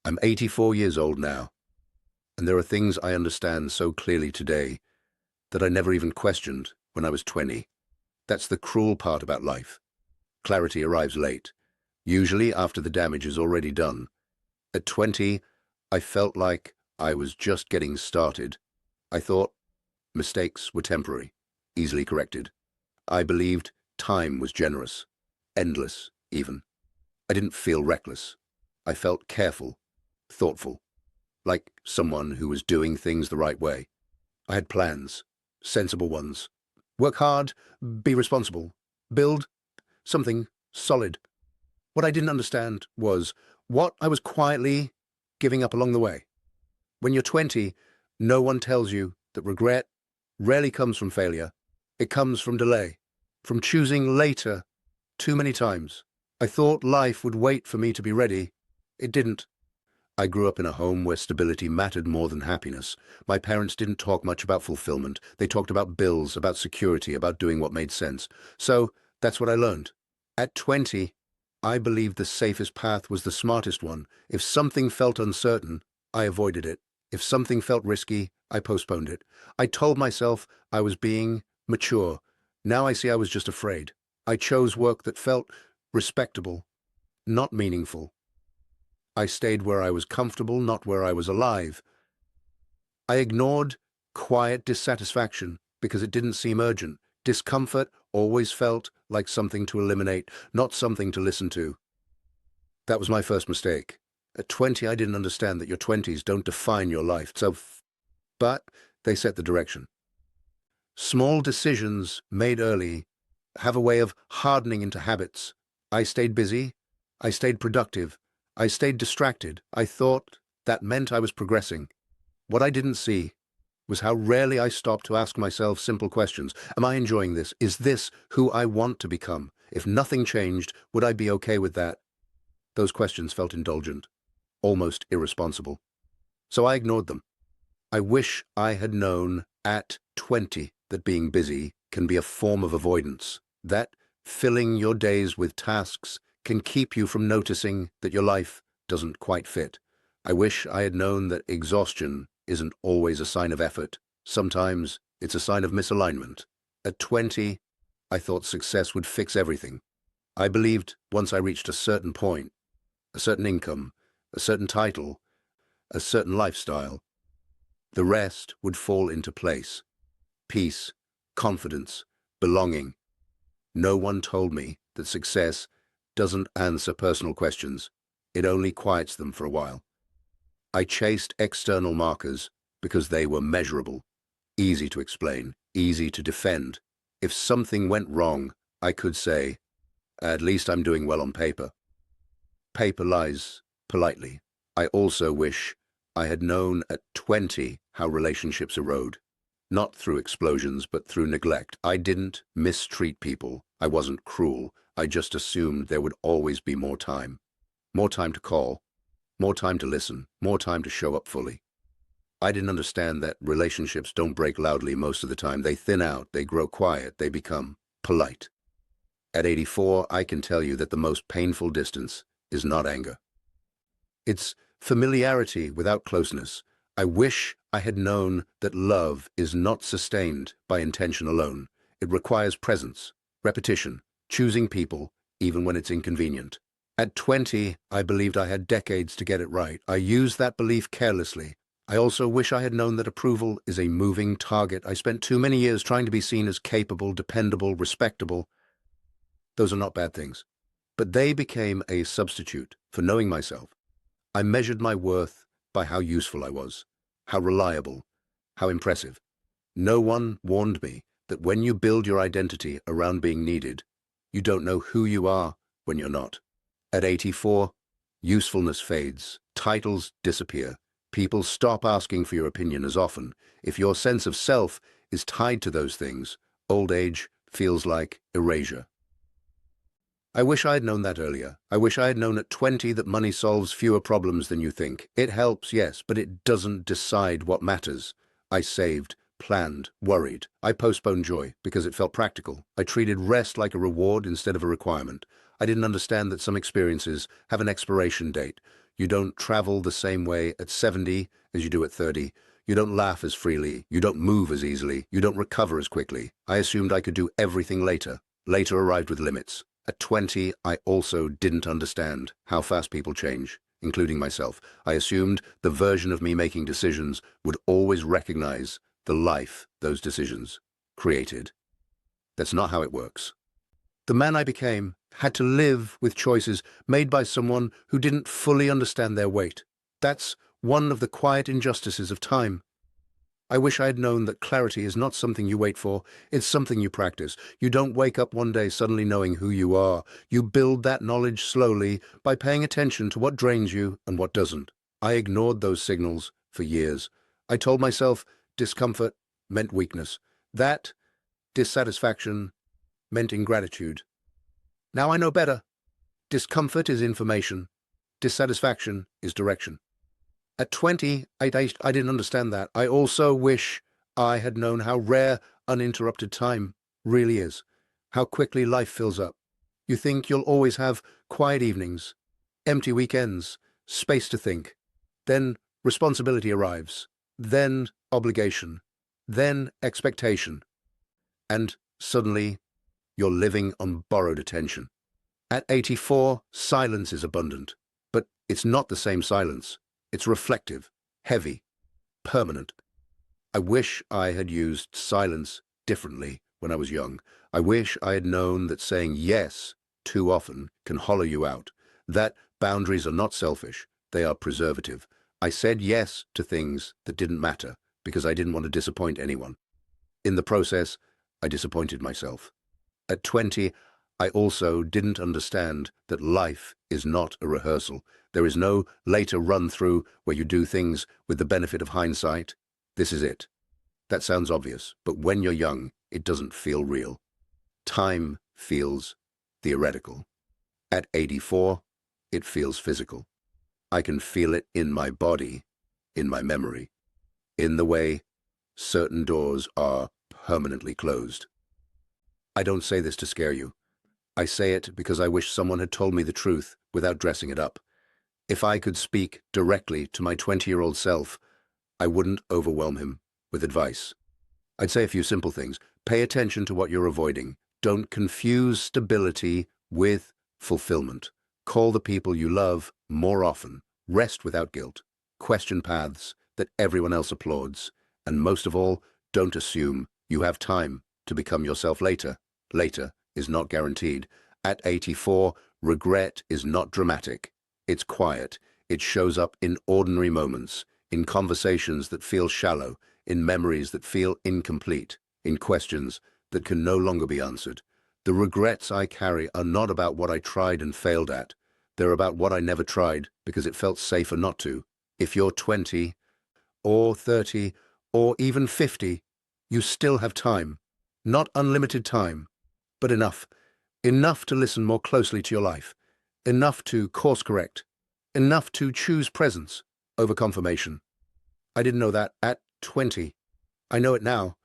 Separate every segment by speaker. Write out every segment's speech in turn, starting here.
Speaker 1: I'm 84 years old now, and there are things I understand so clearly today that I never even questioned when I was 20. That's the cruel part about life. Clarity arrives late, usually after the damage is already done. At 20, I felt like I was just getting started. I thought mistakes were temporary, easily corrected. I believed time was generous, endless even. I didn't feel reckless. I felt careful, thoughtful, like someone who was doing things the right way. I had plans, sensible ones. Work hard, be responsible, build something solid. What I didn't understand was what I was quietly giving up along the way. When you're 20, no one tells you that regret rarely comes from failure. It comes from delay, from choosing later too many times. I thought life would wait for me to be ready. It didn't. I grew up in a home where stability mattered more than happiness. My parents didn't talk much about fulfillment. They talked about bills, about security, about doing what made sense. So that's what I learned. At 20, I believed the safest path was the smartest one. If something felt uncertain, I avoided it. If something felt risky, I postponed it. I told myself I was being mature. Now I see I was just afraid. I chose work that felt respectable, not meaningful. I stayed where I was comfortable, not where I was alive. I ignored quiet dissatisfaction because it didn't seem urgent. Discomfort always felt like something to eliminate, not something to listen to. That was my first mistake. At 20, I didn't understand that your 20s don't define your life, but they set the direction. Small decisions made early have a way of hardening into habits. I stayed busy. I stayed productive. I stayed distracted. I thought that meant I was progressing. What I didn't see was how rarely I stopped to ask myself simple questions. Am I enjoying this? Is this who I want to become? If nothing changed, would I be okay with that? Those questions felt indulgent, almost irresponsible. So I ignored them. I wish I had known at 20 that being busy can be a form of avoidance, that filling your days with tasks can keep you from noticing that your life doesn't quite fit. I wish I had known that exhaustion isn't always a sign of effort. Sometimes it's a sign of misalignment. At 20, I thought success would fix everything. I believed once I reached a certain point, a certain income, a certain title, a certain lifestyle, the rest would fall into place. Peace, confidence, belonging. No one told me that success doesn't answer personal questions. It only quiets them for a while. I chased external markers because they were measurable, easy to explain, easy to defend. If something went wrong, I could say, at least I'm doing well on paper. Paper lies politely. I also wish I had known at 20 how relationships erode. Not through explosions, but through neglect. I didn't mistreat people. I wasn't cruel. I just assumed there would always be more time. More time to call, more time to listen, more time to show up fully. I didn't understand that relationships don't break loudly most of the time. They thin out, they grow quiet, they become polite. At 84, I can tell you that the most painful distance is not anger. It's familiarity without closeness. I wish I had known that love is not sustained by intention alone. It requires presence, repetition, choosing people, even when it's inconvenient. At 20, I believed I had decades to get it right. I used that belief carelessly. I also wish I had known that approval is a moving target. I spent too many years trying to be seen as capable, dependable, respectable. Those are not bad things, but they became a substitute for knowing myself. I measured my worth by how useful I was, how reliable, how impressive. No one warned me that when you build your identity around being needed, you don't know who you are when you're not. At 84, usefulness fades, titles disappear, people stop asking for your opinion as often. If your sense of self is tied to those things, old age feels like erasure. I wish I had known that earlier. I wish I had known at 20 that money solves fewer problems than you think. It helps, yes, but it doesn't decide what matters. I saved, planned, worried. I postponed joy because it felt practical. I treated rest like a reward instead of a requirement. I didn't understand that some experiences have an expiration date. You don't travel the same way at 70 as you do at 30. You don't laugh as freely. You don't move as easily. You don't recover as quickly. I assumed I could do everything later. Later arrived with limits. At 20, I also didn't understand how fast people change, including myself. I assumed the version of me making decisions would always recognize the life those decisions created. That's not how it works. The man I became had to live with choices made by someone who didn't fully understand their weight. That's one of the quiet injustices of time. I wish I had known that clarity is not something you wait for, it's something you practice. You don't wake up one day suddenly knowing who you are. You build that knowledge slowly by paying attention to what drains you and what doesn't. I ignored those signals for years. I told myself discomfort meant weakness. That dissatisfaction meant ingratitude. Now I know better. Discomfort is information. Dissatisfaction is direction. At 20, I didn't understand that. I also wish I had known how rare uninterrupted time really is, how quickly life fills up. You think you'll always have quiet evenings, empty weekends, space to think. Then responsibility arrives, then obligation, then expectation. And suddenly, you're living on borrowed attention. At 84, silence is abundant, but it's not the same silence. It's reflective, heavy, permanent. I wish I had used silence differently when I was young. I wish I had known that saying yes too often can hollow you out, that boundaries are not selfish, they are preservative. I said yes to things that didn't matter because I didn't want to disappoint anyone. In the process, I disappointed myself. At 20, I also didn't understand that life is not a rehearsal. There is no later run-through where you do things with the benefit of hindsight. This is it. That sounds obvious, but when you're young, it doesn't feel real. Time feels theoretical. At 84, it feels physical. I can feel it in my body, in my memory, in the way certain doors are permanently closed. I don't say this to scare you. I say it because I wish someone had told me the truth without dressing it up. If I could speak directly to my 20-year-old self, I wouldn't overwhelm him with advice. I'd say a few simple things. Pay attention to what you're avoiding. Don't confuse stability with fulfillment. Call the people you love more often. Rest without guilt. Question paths that everyone else applauds. And most of all, don't assume you have time to become yourself later. Later is not guaranteed. At 84, regret is not dramatic. It's quiet. It shows up in ordinary moments, in conversations that feel shallow, in memories that feel incomplete, in questions that can no longer be answered. The regrets I carry are not about what I tried and failed at. They're about what I never tried because it felt safer not to. If you're 20 or 30 or even 50, you still have time. Not unlimited time, but enough. Enough to listen more closely to your life. Enough to course correct. Enough to choose presence over confirmation. I didn't know that at 20. I know it now.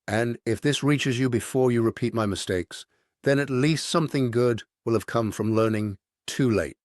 Speaker 1: And if this reaches you before you repeat my mistakes, then at least something good will have come from learning too late.